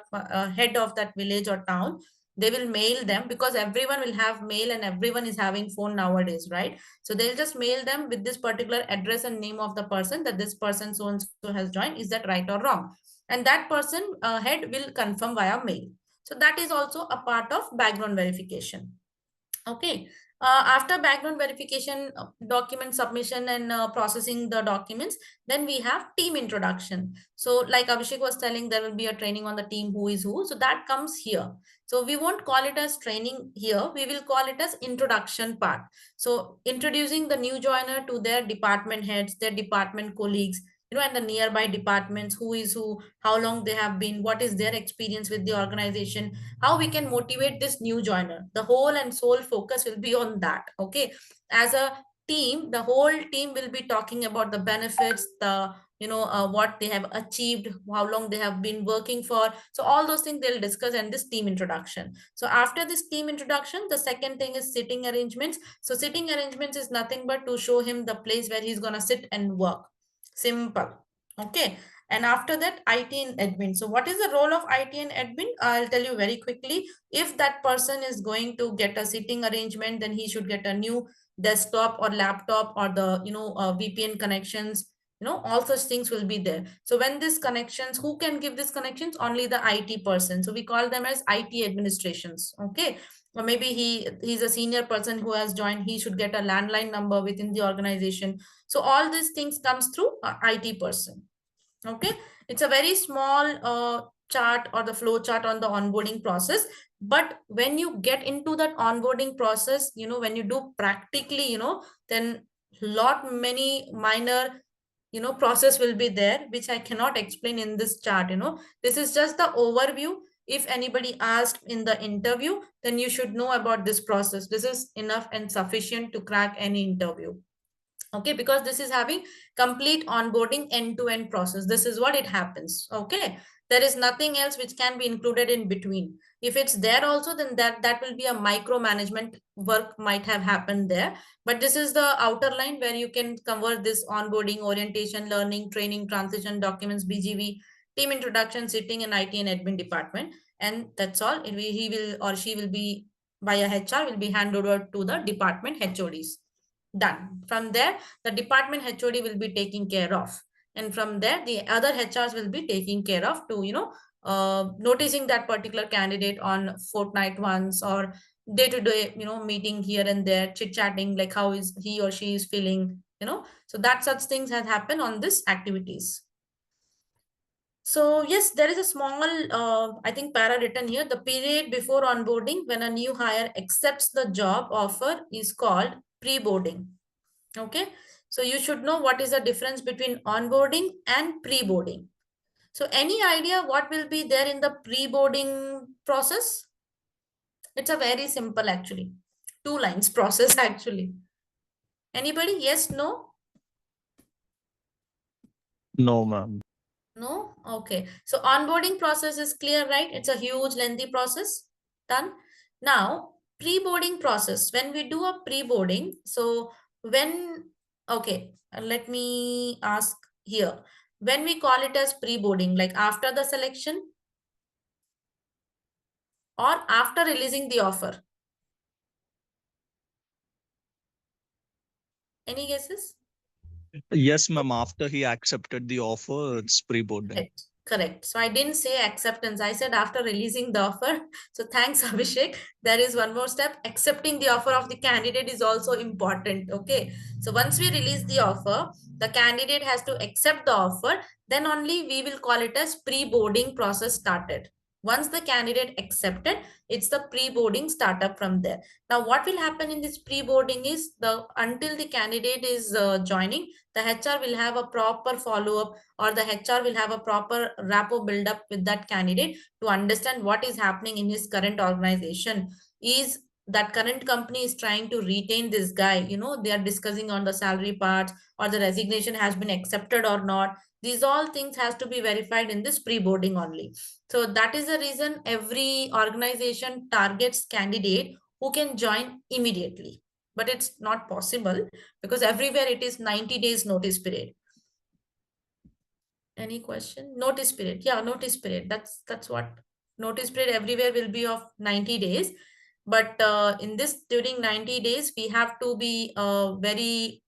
head of that village or town. They will mail them, because everyone will have mail and everyone is having phone nowadays, right? So they'll just mail them with this particular address and name of the person, that this person so and so has joined. Is that right or wrong? And that person head will confirm via mail. So that is also a part of background verification. Okay. After background verification, document submission and processing the documents, then we have team introduction. So like Abhishek was telling, there will be a training on the team who is who. So that comes here. So we won't call it as training here. We will call it as introduction part. So introducing the new joiner to their department heads, their department colleagues, and the nearby departments, who is who, how long they have been, what is their experience with the organization, how we can motivate this new joiner. The whole and sole focus will be on that. Okay. As a team, the whole team will be talking about the benefits, the what they have achieved, how long they have been working for. So all those things they'll discuss in this team introduction. So after this team introduction, the second thing is sitting arrangements. So sitting arrangements is nothing but to show him the place where he's going to sit and work. Simple. Okay. And after that, IT and admin. So what is the role of IT and admin? I'll tell you very quickly. If that person is going to get a sitting arrangement, then he should get a new desktop or laptop, or the VPN connections. All such things will be there. So when these connections, who can give these connections? Only the IT person. So we call them as IT administrations. Okay. Or maybe he's a senior person who has joined. He should get a landline number within the organization. So all these things comes through a IT person. Okay. It's a very small chart, or the flow chart on the onboarding process. But when you get into that onboarding process, when you do practically, then lot many minor process will be there, which I cannot explain in this chart. This is just the overview. If anybody asked in the interview, then you should know about this process. This is enough and sufficient to crack any interview. Okay, because this is having complete onboarding end-to-end process. This is what it happens. Okay, there is nothing else which can be included in between. If it's there also, then that will be a micromanagement work might have happened there. But this is the outer line where you can cover this onboarding, orientation, learning, training, transition, documents, BGV, team introduction, sitting in IT and admin department, and that's all. He will or she will be via HR will be handed over to the department HODs. Done. From there, the department HOD will be taking care of, and from there the other HRs will be taking care of to noticing that particular candidate on fortnight once or day to day meeting here and there, chit chatting like how is he or she is feeling, so that such things has happened on this activities. So yes, there is a small, I think, para written here. The period before onboarding, when a new hire accepts the job offer, is called pre-boarding. Okay, so you should know what is the difference between onboarding and pre-boarding. So any idea what will be there in the pre-boarding process? It's a very simple, actually, 2 lines process actually. Anybody? Yes, no? No, ma'am. No? Okay. So onboarding process is clear, right? It's a huge lengthy process. Done. Now, pre-boarding process. When we do a pre-boarding, so okay, let me ask here. When we call it as pre-boarding, like after the selection or after releasing the offer? Any guesses? Yes, ma'am. After he accepted the offer, it's pre-boarding. Correct. Correct. So I didn't say acceptance. I said after releasing the offer. So thanks, Abhishek. There is one more step. Accepting the offer of the candidate is also important. Okay. So once we release the offer, the candidate has to accept the offer. Then only we will call it as pre-boarding process started. Once the candidate accepted, it's the pre-boarding startup from there. Now, what will happen in this pre-boarding is until the candidate is joining, the HR will have a proper follow-up, or the HR will have a proper rapport build up with that candidate to understand what is happening in his current organization. Is that current company is trying to retain this guy, they are discussing on the salary parts, or the resignation has been accepted or not. These all things has to be verified in this pre-boarding only. So that is the reason every organization targets candidate who can join immediately, but it's not possible because everywhere it is 90 days notice period. Any question? Notice period. Yeah, notice period. That's what notice period everywhere will be of 90 days. But in this, during 90 days, we have to be very,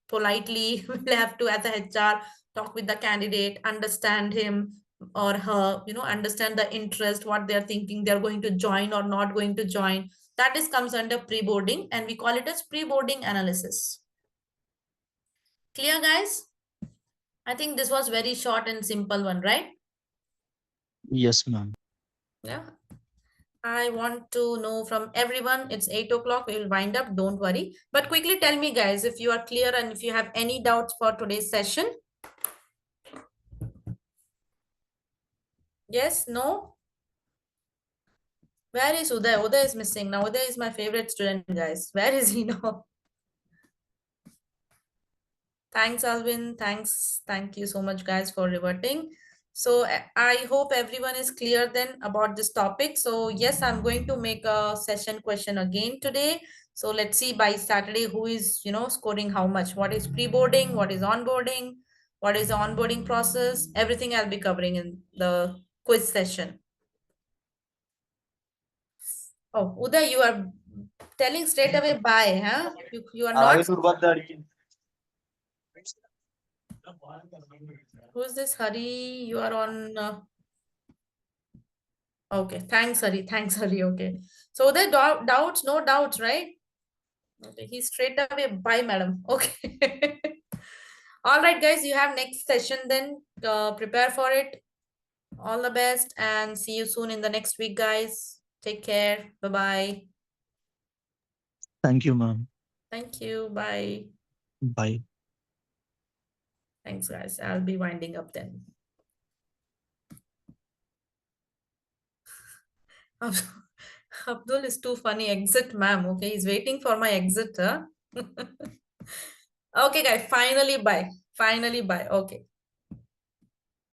politely, we'll have to, as a HR, talk with the candidate, understand him or her, understand the interest, what they're thinking, they're going to join or not going to join. That is comes under pre-boarding, and we call it as pre-boarding analysis. Clear, guys? I think this was very short and simple one, right? Yes, ma'am. Yeah. I want to know from everyone. It's 8 o'clock. We will wind up. Don't worry. But quickly tell me, guys, if you are clear and if you have any doubts for today's session. Yes? No? Where is Uday? Uday is missing. Now, Uday is my favorite student, guys. Where is he now? Thanks, Alvin. Thanks. Thank you so much, guys, for reverting. So I hope everyone is clear then about this topic. So yes, I'm going to make a session question again today. So let's see by Saturday who is, scoring how much. What is pre-boarding? What is onboarding? What is the onboarding process? Everything I'll be covering in the quiz session. Oh, Uday, you are telling straight away bye, huh? You are not. Who is this Hari? You are on. Okay, thanks, Hari. Thanks, Hari. Okay. So the doubts, no doubts, right? Okay, he's straight away. Bye, madam. Okay. All right, guys, you have next session then. Prepare for it. All the best and see you soon in the next week, guys. Take care. Bye-bye. Thank you, ma'am. Thank you. Bye. Bye. Thanks, guys. I'll be winding up then. Abdul is too funny. Exit, ma'am. Okay, he's waiting for my exit. Huh? Okay, guys, finally bye. Finally bye. Okay.